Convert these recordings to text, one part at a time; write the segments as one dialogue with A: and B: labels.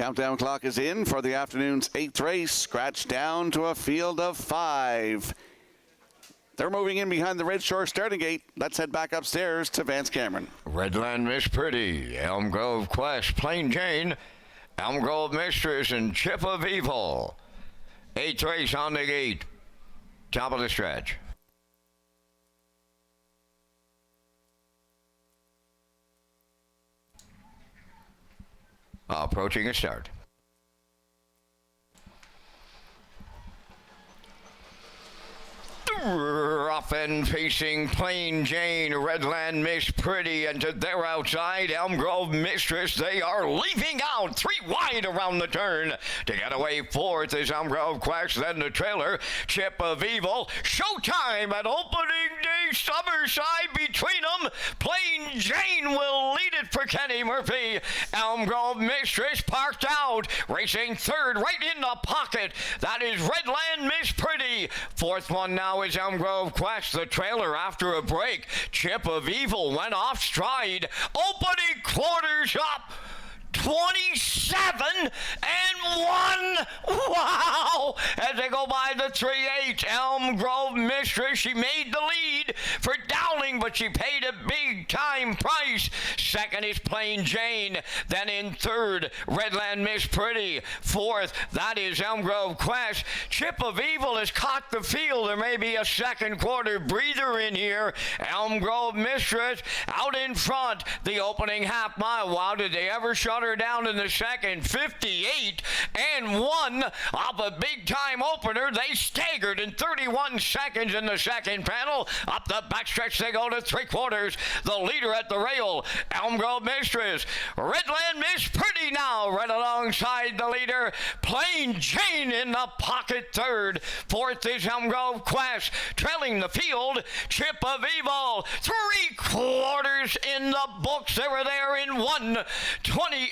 A: Countdown clock is in for the afternoon's 8th race, scratched down to a field of 5. They're moving in behind the Red Shore starting gate. Let's head back upstairs to Vance Cameron.
B: Redland Miss Pretty, Elm Grove Quest, Plain Jane, Elm Grove Mistress, and Chip of Evil. 8th race on the gate. Top of the stretch. Approaching a start. Rough and facing Plain Jane, Redland Miss Pretty, and to their outside, Elm Grove Mistress. They are leaving out 3 wide around the turn. To get away 4th is Elm Grove Quest, then the trailer, Chip of Evil. Showtime at opening day, summer side between them. Plain Jane will lead it for Kenny Murphy. Elm Grove Mistress parked out, racing 3rd right in the pocket. That is Redland Miss Pretty. 4th one now is Elm Grove Quest, the trailer after a break. Chip of Evil went off stride. Opening quarters up. 27 and 1. Wow! As they go by the 3-8, Elm Grove Mistress, she made the lead for Dowling, but she paid a big time price. 2nd is Plain Jane. Then in 3rd, Redland Miss Pretty. 4th, that is Elm Grove Quest. Chip of Evil has caught the field. There may be a second quarter breather in here. Elm Grove Mistress out in front. The opening half mile. Wow, did they ever shut her down in the second? 58 and 1 off a big time opener. They staggered in 31 seconds in the second panel. Up the backstretch they go to 3/4. The leader at the rail, Elm Grove Mistress. Redland Miss Pretty now right alongside the leader. Plain Jane in the pocket 3rd. 4th is Elm Grove Quest. Trailing the field, Chip of Evil. 3/4 in the books. They were there in 1:28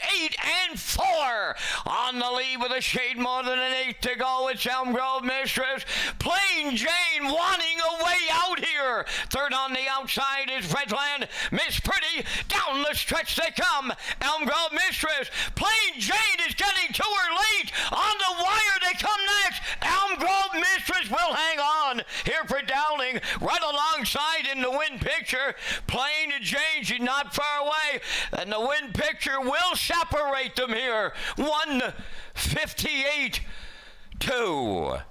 B: and 4. On the lead with a shade more than an 8 to go. It's Elm Grove Mistress. Plain Jane wanting a way out here. 3rd on the outside is Redland Miss Pretty. Down the stretch they come. Elm Grove Mistress. Plain Jane is getting to her late. On the wire they come next. Elm Grove Mistress will hang on here for Dowling. Right alongside in the win picture. Plain Jane, she's not far away. And the win picture will separate them here. 1:58-2.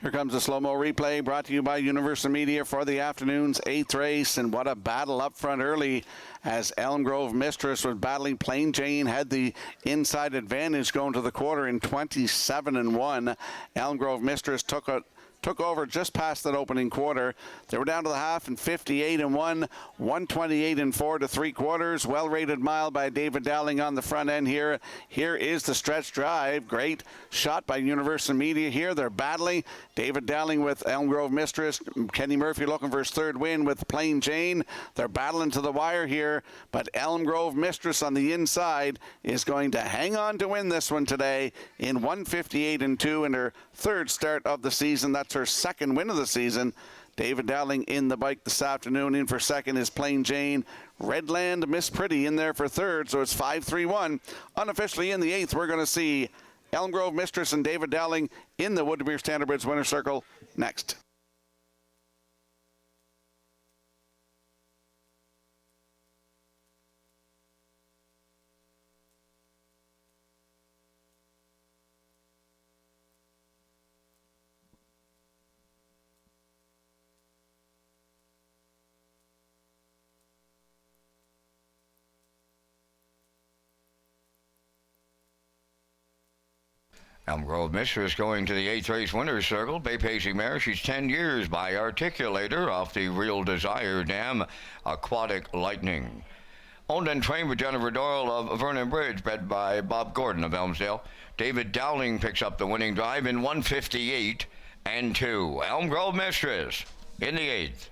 A: Here comes a slow-mo replay brought to you by Universal Media for the afternoon's 8th race. And what a battle up front early as Elm Grove Mistress was battling. Plain Jane had the inside advantage going to the quarter in 27 and 1. Elm Grove Mistress took over just past that opening quarter. They were down to the half in 58 and 1, 128 and 4 to 3/4. Well-rated mile by David Dowling on the front end here. Here is the stretch drive. Great shot by Universal Media here. They're battling. David Dowling with Elm Grove Mistress. Kenny Murphy looking for his 3rd win with Plain Jane. They're battling to the wire here, but Elm Grove Mistress on the inside is going to hang on to win this one today in 1:58 and 2 in her 3rd start of the season. That's her 2nd win of the season. David Dowling in the bike this afternoon. In for 2nd is Plain Jane. Redland Miss Pretty in there for 3rd, so it's 5-3-1. Unofficially in the 8th, we're going to see Elm Grove Mistress and David Dowling in the Woodmere Standard Bridge winner's circle next.
B: Elm Grove Mistress going to the 8th race winner's circle. Bay Pacing mare. She's 10 years by Articulator off the Real Desire Dam Aquatic Lightning. Owned and trained by Jennifer Doyle of Vernon Bridge, bred by Bob Gordon of Elmsdale. David Dowling picks up the winning drive in 1:58 and 2. Elm Grove Mistress in the 8th.